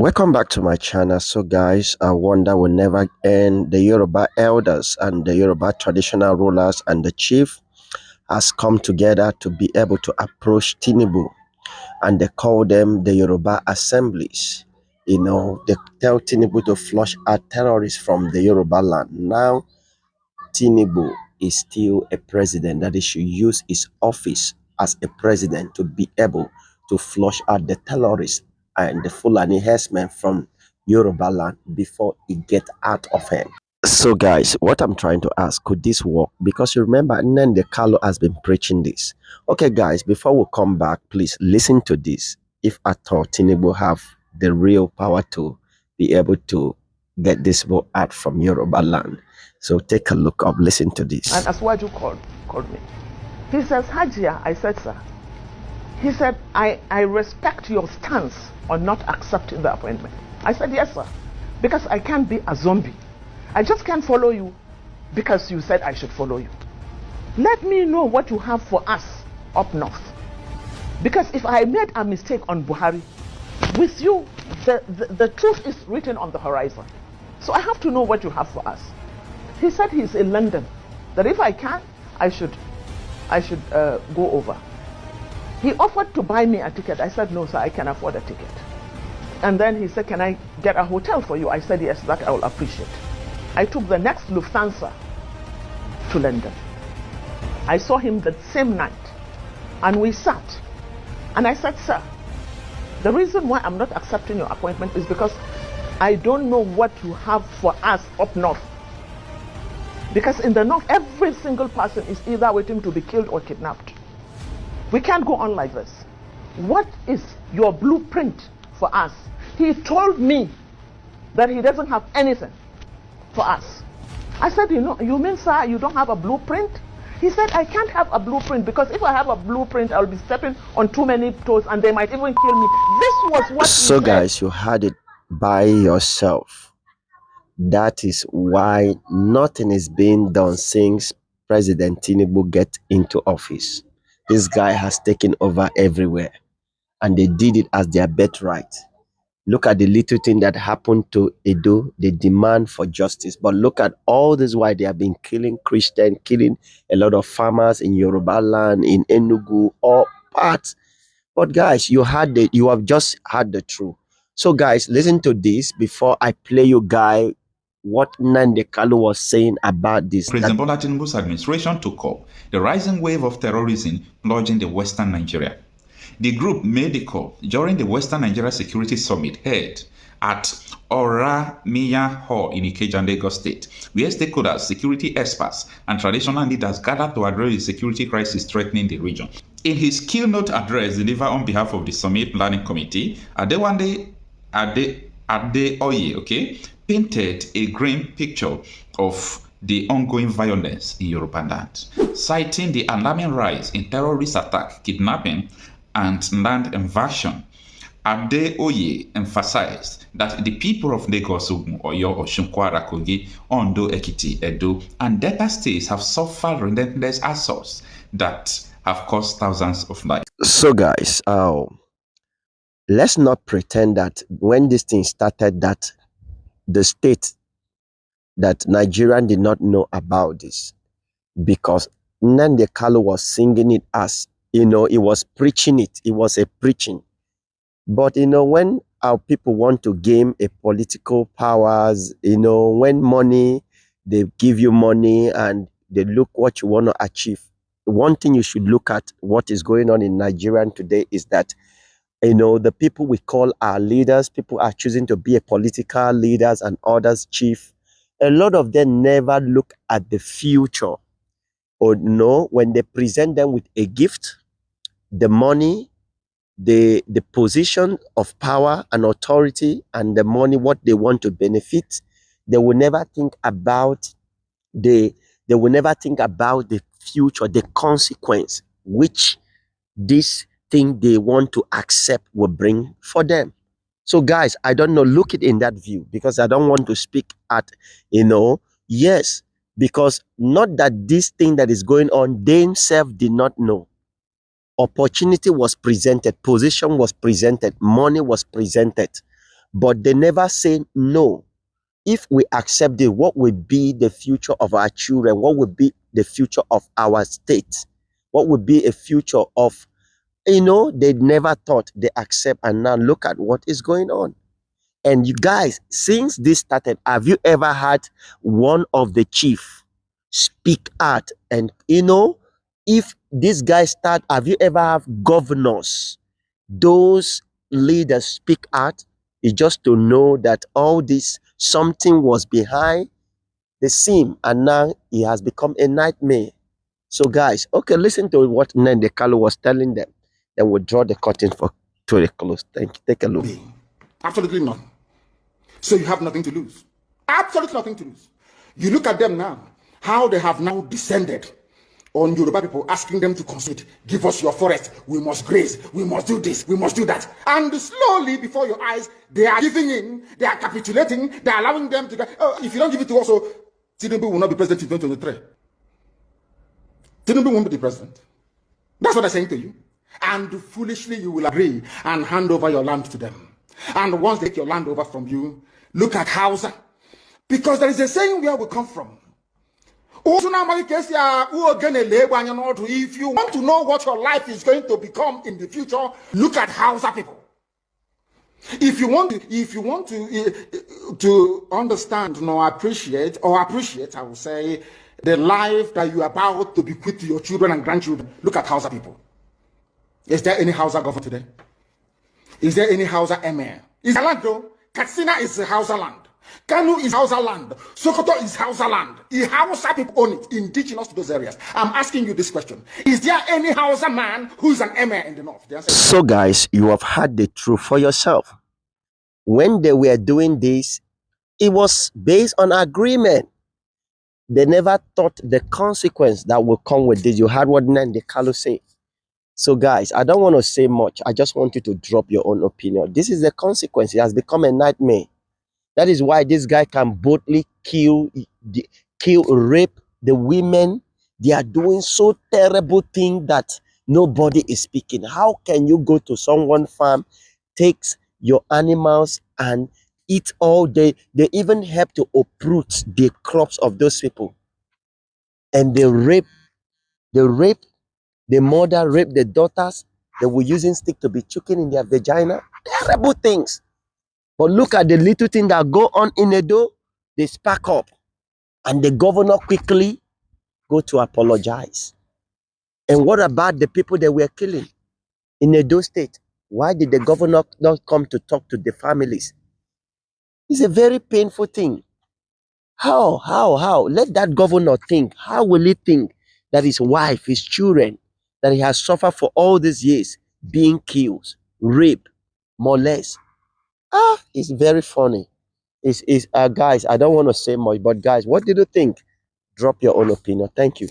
Welcome back to my channel. So guys, I wonder will never end. The Yoruba elders and the Yoruba traditional rulers and the chief has come together to be able to approach Tinubu, and they call them the Yoruba assemblies. They tell Tinubu to flush out terrorists from the Yoruba land. Now Tinubu is still a president, that he should use his office as a president to be able to flush out the terrorists and the Fulani herdsmen from Yoruba land before it get out of hand. So guys, what I'm trying to ask, could this work? Because you remember Nende Carlo has been preaching this. Okay guys, before we come back, please listen to this. If at all Tinubu have the real power to be able to get this vote out from Yoruba land. So take a look up, listen to this. And Aswaju called me. He says, Hajia, I said, sir. He said, I respect your stance on not accepting the appointment. I said, yes, sir. Because I can't be a zombie. I just can't follow you because you said I should follow you. Let me know what you have for us up north. Because if I made a mistake on Buhari, with you, the truth is written on the horizon. So I have to know what you have for us. He said he's in London, that if I can, I should go over. He offered to buy me a ticket. I said, no, sir, I can afford a ticket. And then he said, can I get a hotel for you? I said, yes, that I will appreciate. I took the next Lufthansa to London. I saw him the same night, and we sat. And I said, sir, the reason why I'm not accepting your appointment is because I don't know what you have for us up north. Because in the north, every single person is either waiting to be killed or kidnapped. We can't go on like this. What is your blueprint for us? He told me that he doesn't have anything for us. I said, you mean, sir, you don't have a blueprint? He said, I can't have a blueprint because if I have a blueprint, I'll be stepping on too many toes and they might even kill me. This was what So guys, you had it by yourself. That is why nothing is being done since President Tinubu get into office. This guy has taken over everywhere, and they did it as their birthright. Look at the little thing that happened to Edo, the demand for justice. But look at all this, why they have been killing Christians, killing a lot of farmers in Yoruba land, in Enugu, all parts. But guys, you have just had the truth. So guys, listen to this before I play you guy what Nande Kalu was saying about this. President Bola Tinubu's administration took up the rising wave of terrorism plunging the Western Nigeria. The group made the call during the Western Nigeria Security Summit held at Oramiya Hall in Ikeja, Lagos State, where stakeholders, security experts, and traditional leaders gathered to address the security crisis threatening the region. In his keynote address delivered on behalf of the Summit Planning Committee, Adewande Adeoye, painted a grim picture of the ongoing violence in Yoruba land, citing the alarming rise in terrorist attack, kidnapping, and land invasion. Adeoye emphasized that the people of Lagos, Ogun, Oyo, Osun, Kwara, Kogi, Ondo, Ekiti, Edo, and Delta states have suffered relentless assaults that have cost thousands of lives. So guys, let's not pretend that when this thing started that the state that Nigerian did not know about this, because Nnamdi Kanu was singing it as, he was preaching it. It was a preaching. But, when our people want to gain a political powers, when money, they give you money and they look what you want to achieve. One thing you should look at what is going on in Nigeria today is that, the people we call our leaders, people are choosing to be a political leaders and others chief. A lot of them never look at the future. Or when they present them with a gift, the money, the position of power and authority, and the money, what they want to benefit, they will never think about the future, the consequence which this thing they want to accept will bring for them. So guys, I don't know, look it in that view, because I don't want to speak at, yes, because not that this thing that is going on, they themselves did not know. Opportunity was presented, position was presented, money was presented. but they never say no. If we accept it, what will be the future of our children? What will be the future of our state? What would be a future of, they never thought. They accept, and now look at what is going on. And you guys, since this started, have you ever had one of the chief speak out? And if this guy start, have you ever have governors, those leaders speak out? It's just to know that all this, something was behind the scene, and now it has become a nightmare. So guys, okay, listen to what Nende Kalu was telling them. Then we'll draw the curtain to the close. Thank you. Take a look. Absolutely none. So you have nothing to lose. Absolutely nothing to lose. You look at them now, how they have now descended on Yoruba people, asking them to concede, give us your forest, we must graze, we must do this, we must do that. And slowly before your eyes, they are giving in, they are capitulating, they are allowing them to, if you don't give it to us, Tinubu will not be president in 2023. Tinubu won't be the president. That's what I'm saying to you. And foolishly you will agree and hand over your land to them. And once they take your land over from you, look at Hausa. Because there is a saying where we come from. If you want to know what your life is going to become in the future, look at Hausa people. If you want to understand or appreciate, I will say, the life that you are about to bequeath to your children and grandchildren, look at Hausa people. Is there any Hausa government today? Is there any Hausa emir? Is there land though? Katsina is Hausa land. Kanu is Hausa land. Sokoto is Hausa land. The Hausa people own it, indigenous to those areas. I'm asking you this question. Is there any Hausa man who is an emir in the north? So guys, you have heard the truth for yourself. When they were doing this, it was based on agreement. They never thought the consequence that will come with this. You heard what Nande Kalu said. So guys, I don't want to say much. I just want you to drop your own opinion. This is the consequence. It has become a nightmare. That is why this guy can boldly kill, rape the women. They are doing so terrible thing that nobody is speaking. How can you go to someone's farm, takes your animals and eat all day? They even help to uproot the crops of those people. And they rape, the mother rape the daughters. They were using stick to be choking in their vagina. Terrible things. But look at the little thing that go on in Edo. They spark up. And the governor quickly go to apologize. And what about the people that were killing in Edo State? Why did the governor not come to talk to the families? It's a very painful thing. How? Let that governor think. How will he think that his wife, his children, that he has suffered for all these years, being killed, raped, molested? It's very funny. Guys, I don't want to say much, but guys, what did you think? Drop your own opinion. Thank you.